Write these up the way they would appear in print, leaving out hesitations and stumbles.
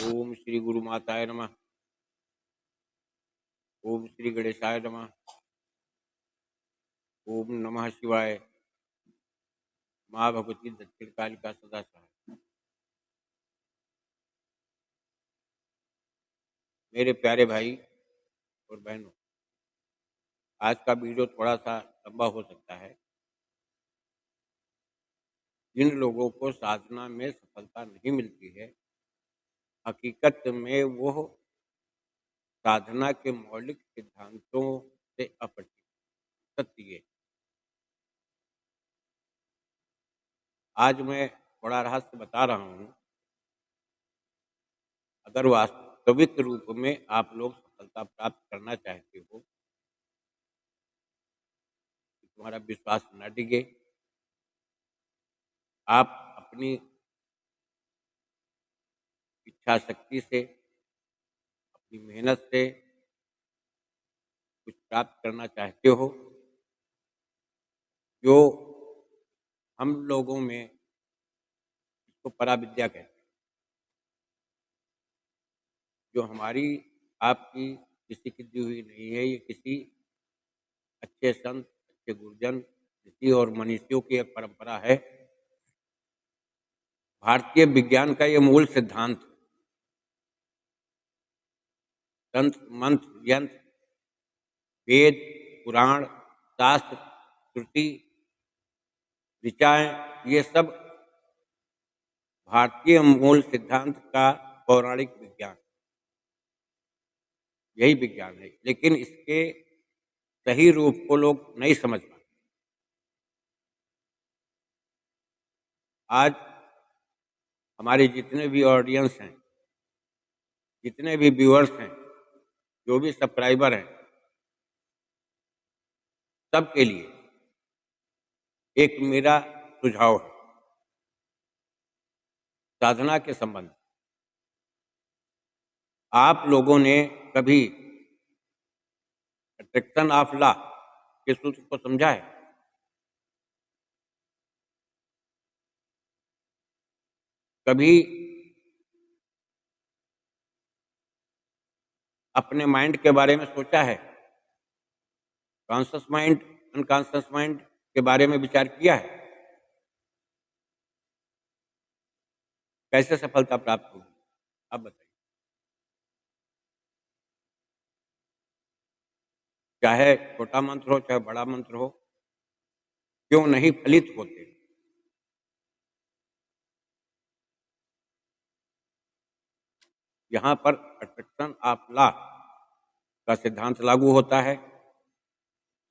ओम श्री गुरु माताय नमः। ओम श्री गणेशाय नमः। ओम नमः शिवाय। माँ भगवती दक्षिण कालिका सदा सहाय। मेरे प्यारे भाई और बहनों, आज का वीडियो थोड़ा सा लंबा हो सकता है। जिन लोगों को साधना में सफलता नहीं मिलती है, हकीकत में वो साधना के मौलिक सिद्धांतों से अपरिचित। सत्य ये, आज मैं थोड़ा रहस्य बता रहा हूँ। अगर वास्तविक रूप में आप लोग सफलता प्राप्त करना चाहते हो, तो तुम्हारा विश्वास न डिगे। आप अपनी इच्छा शक्ति से, अपनी मेहनत से कुछ प्राप्त करना चाहते हो, जो हम लोगों में इसको पराविद्या कहते हैं, जो हमारी आपकी किसी की दी हुई नहीं है। ये किसी अच्छे संत, अच्छे गुरुजन, ऋषि और मनीषियों की एक परंपरा है। भारतीय विज्ञान का ये मूल सिद्धांत, तंत्र मंत्र यंत्र, वेद पुराण शास्त्र श्रुति ऋचाएं, ये सब भारतीय मूल सिद्धांत का पौराणिक विज्ञान, यही विज्ञान है। लेकिन इसके सही रूप को लोग नहीं समझ पाते। आज हमारे जितने भी ऑडियंस हैं, जितने भी व्यूअर्स हैं, जो भी सब्सक्राइबर हैं, सबके लिए एक मेरा सुझाव है साधना के संबंध। आप लोगों ने कभी अट्रैक्शन ऑफ लॉ के सूत्र को समझा है? कभी अपने माइंड के बारे में सोचा है? कॉन्शियस माइंड, अनकॉन्शियस माइंड के बारे में विचार किया है? कैसे सफलता प्राप्त होगी, आप बताइए। चाहे छोटा मंत्र हो, चाहे बड़ा मंत्र हो, क्यों नहीं फलित होते? यहाँ पर अट्रैक्शन ऑफ लॉ का सिद्धांत लागू होता है।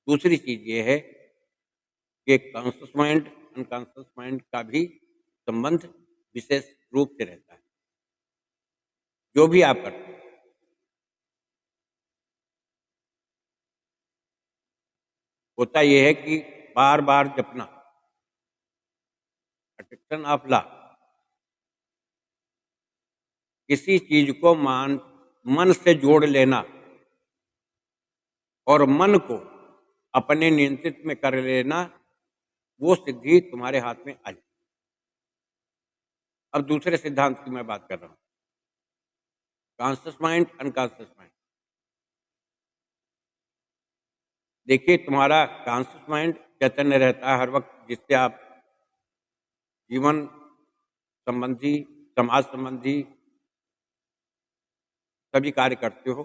दूसरी चीज ये है कि कॉन्शियस माइंड, अनकॉन्शियस माइंड का भी संबंध विशेष रूप से रहता है। जो भी आप करते हैं, होता यह है कि बार बार जपना, अट्रैक्शन ऑफ लॉ, किसी चीज को मन से जोड़ लेना और मन को अपने नियंत्रित में कर लेना, वो सिद्धि तुम्हारे हाथ में आ जाए। अब दूसरे सिद्धांत की मैं बात कर रहा हूं, कॉन्शियस माइंड, अनकॉन्शियस माइंड। देखिए, तुम्हारा कॉन्शियस माइंड चैतन्य रहता है हर वक्त, जिससे आप जीवन संबंधी, समाज संबंधी सभी कार्य करते हो,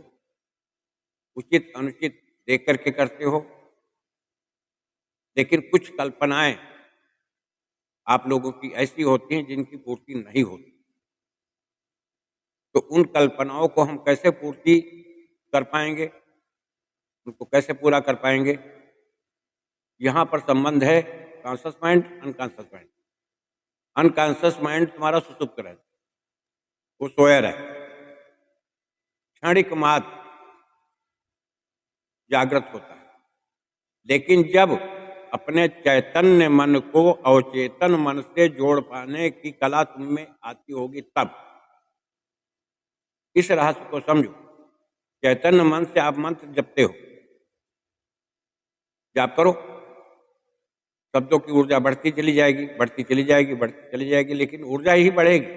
उचित अनुचित देख करके करते हो। लेकिन कुछ कल्पनाएं आप लोगों की ऐसी होती हैं जिनकी पूर्ति नहीं होती। तो उन कल्पनाओं को हम कैसे पूर्ति कर पाएंगे, उनको कैसे पूरा कर पाएंगे? यहाँ पर संबंध है conscious mind, unconscious mind. Unconscious mind तुम्हारा सुसुप्त रहता है, वो सोया रहता है, क्षणिक मात्र जागृत होता है। लेकिन जब अपने चैतन्य मन को अवचेतन मन से जोड़ पाने की कला तुम में आती होगी, तब इस रहस्य को समझो। चैतन्य मन से आप मंत्र जपते हो, जाप करो, शब्दों की ऊर्जा बढ़ती चली जाएगी, बढ़ती चली जाएगी, बढ़ती चली जाएगी, लेकिन ऊर्जा ही बढ़ेगी,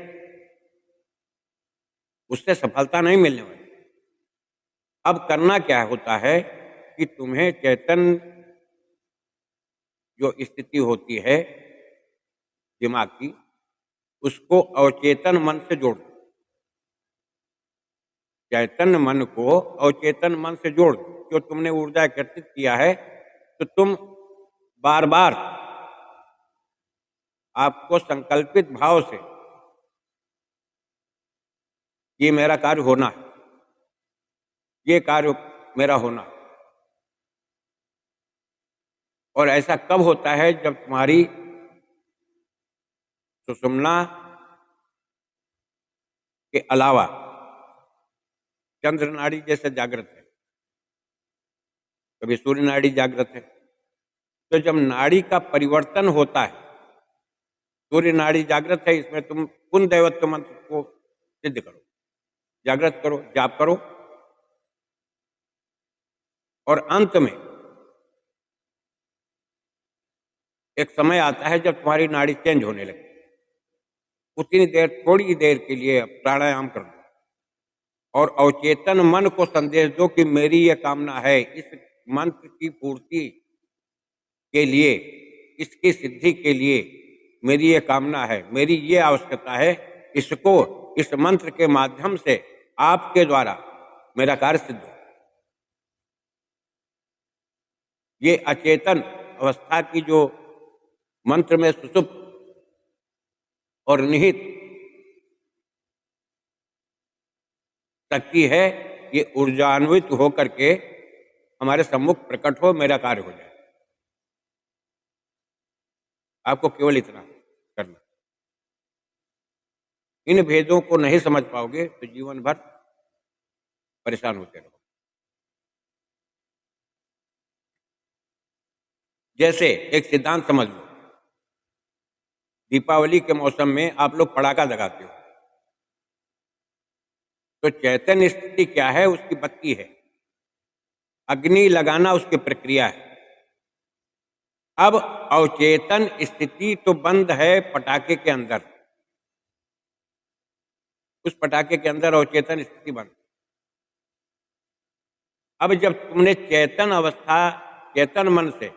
उससे सफलता नहीं मिलने वाली। अब करना क्या होता है कि तुम्हें चेतन जो स्थिति होती है दिमाग की, उसको अवचेतन मन से जोड़ दो। चैतन्य मन को अवचेतन मन से जोड़ दो। जो तुमने ऊर्जा एकत्रित किया है, तो तुम बार बार आपको संकल्पित भाव से ये मेरा कार्य होना है, ये कार्य मेरा होना है। और ऐसा कब होता है? जब तुम्हारी सुषुम्ना के अलावा चंद्र नाड़ी जैसे जागृत है, कभी सूर्य नाड़ी जागृत है। तो जब नाड़ी का परिवर्तन होता है, सूर्य नाड़ी जागृत है, इसमें तुम कुल दैवत्व मंत्र को सिद्ध करो, जागृत करो, जाप करो, और अंत में एक समय आता है जब तुम्हारी नाड़ी चेंज होने लगती है। उतनी देर, थोड़ी देर के लिए प्राणायाम कर दो और अवचेतन मन को संदेश दो कि मेरी यह कामना है, इस मंत्र की पूर्ति के लिए, इसकी सिद्धि के लिए मेरी ये कामना है, मेरी ये आवश्यकता है, इसको इस मंत्र के माध्यम से आपके द्वारा मेरा कार्य सिद्ध हो। ये अचेतन अवस्था की जो मंत्र में सुषुप्त और निहित शक्ति है, ये ऊर्जान्वित होकर के हमारे सम्मुख प्रकट हो, मेरा कार्य हो जाए। आपको केवल इतना करना। इन भेदों को नहीं समझ पाओगे तो जीवन भर परेशान होते रहो। जैसे एक सिद्धांत समझ लो, दीपावली के मौसम में आप लोग पटाखा जगाते हो, तो चैतन्य स्थिति क्या है? उसकी बत्ती है। अग्नि लगाना उसकी प्रक्रिया है। अब अवचेतन स्थिति तो बंद है पटाखे के अंदर, उस पटाखे के अंदर अवचेतन स्थिति बंद। अब जब तुमने चेतन अवस्था, चेतन मन से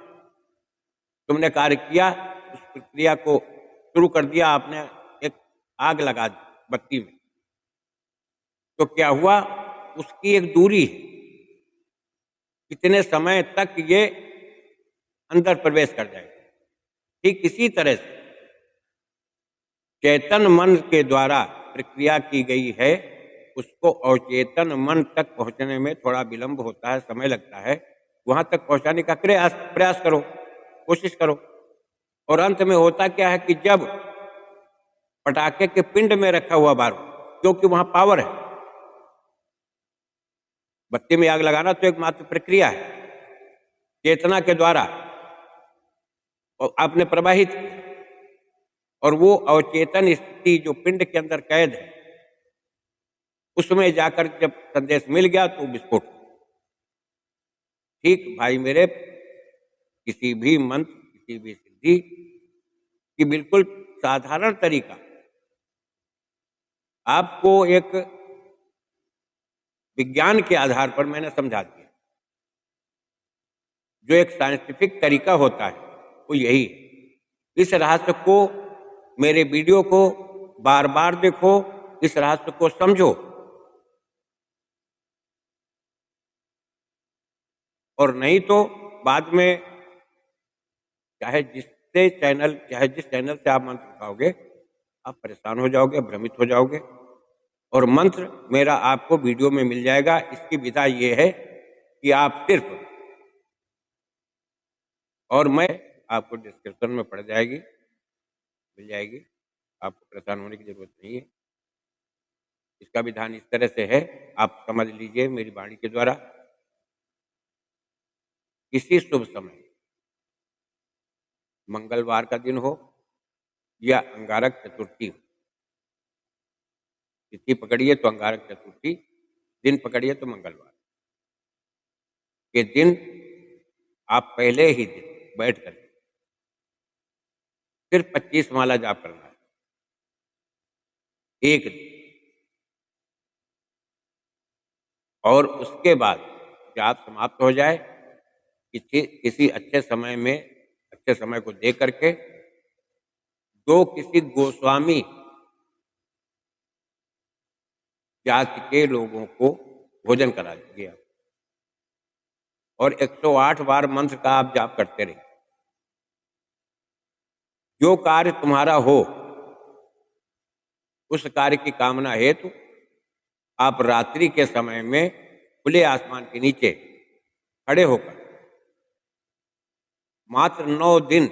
तुमने कार्य किया, उस प्रक्रिया को शुरू कर दिया, आपने एक आग लगा दी बत्ती में, तो क्या हुआ? उसकी एक दूरी है, कितने समय तक ये अंदर प्रवेश कर जाएगा। ठीक इसी तरह से चेतन मन के द्वारा प्रक्रिया की गई है, उसको अवचेतन मन तक पहुंचने में थोड़ा विलंब होता है, समय लगता है। वहां तक पहुंचाने का प्रयास करो, कोशिश करो। और अंत में होता क्या है कि जब पटाखे के पिंड में रखा हुआ बारूद, क्योंकि वहां पावर है, बत्ती में आग लगाना तो एक मात्र प्रक्रिया है, चेतना के द्वारा और आपने प्रवाहित किया, और वो अवचेतन स्थिति जो पिंड के अंदर कैद है, उसमें जाकर जब संदेश मिल गया तो विस्फोट। ठीक भाई मेरे, किसी भी मंत्र, किसी भी सिद्धि की बिल्कुल साधारण तरीका आपको एक विज्ञान के आधार पर मैंने समझा दिया। जो एक साइंटिफिक तरीका होता है वो यही है। इस रहस्य को, मेरे वीडियो को बार बार देखो, इस रहस्य को समझो, और नहीं तो बाद में चाहे जिस चैनल से आप मंत्र उठाओगे, आप परेशान हो जाओगे, भ्रमित हो जाओगे। और मंत्र मेरा आपको वीडियो में मिल जाएगा। इसकी विधा ये है कि आप सिर्फ, और मैं आपको डिस्क्रिप्शन में पड़ जाएगी, मिल जाएगी, आपको परेशान होने की जरूरत नहीं है। इसका विधान इस तरह से है, आप समझ लीजिए मेरी वाणी के द्वारा। किसी शुभ समय, मंगलवार का दिन हो या अंगारक चतुर्थी हो, तिथि पकड़िए तो अंगारक चतुर्थी, दिन पकड़िए तो मंगलवार के दिन, आप पहले ही दिन बैठ कर सिर्फ 25 माला जाप करना है, एक दिन। और उसके बाद जाप समाप्त हो जाए, किसी अच्छे समय में, अच्छे समय को देख करके जो किसी गोस्वामी जाति के लोगों को भोजन करा दीजिए आप, और 108 बार मंत्र का आप जाप करते रहिए। जो कार्य तुम्हारा हो, उस कार्य की कामना हेतु आप रात्रि के समय में खुले आसमान के नीचे खड़े होकर मात्र 9 दिन,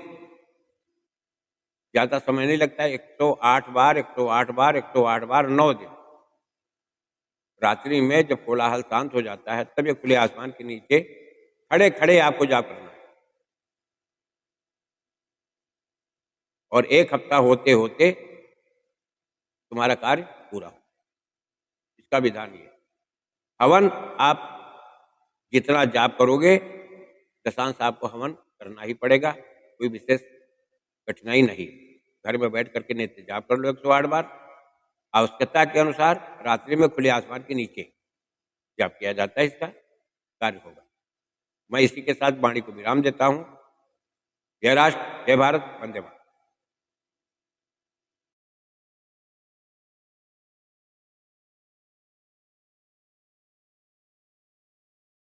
ज्यादा समय नहीं लगता है, 108 बार 108 बार 108 बार 9 दिन, रात्रि में जब कोलाहल शांत हो जाता है तब ये खुले आसमान के नीचे खड़े खड़े आपको जाप करना है। और 1 हफ्ता होते होते तुम्हारा कार्य पूरा हो। इसका विधान ये। हवन आप जितना जाप करोगे, दशांश आपको हवन करना ही पड़ेगा, कोई विशेष कठिनाई नहीं। घर में बैठ करके नित्य जाप कर लो 108 बार। आवश्यकता के अनुसार रात्रि में खुले आसमान के नीचे जाप किया जाता है, इसका कार्य होगा। मैं इसी के साथ वाणी को विराम देता हूँ। जय राष्ट्र, जय भारत, वंदे मातरम।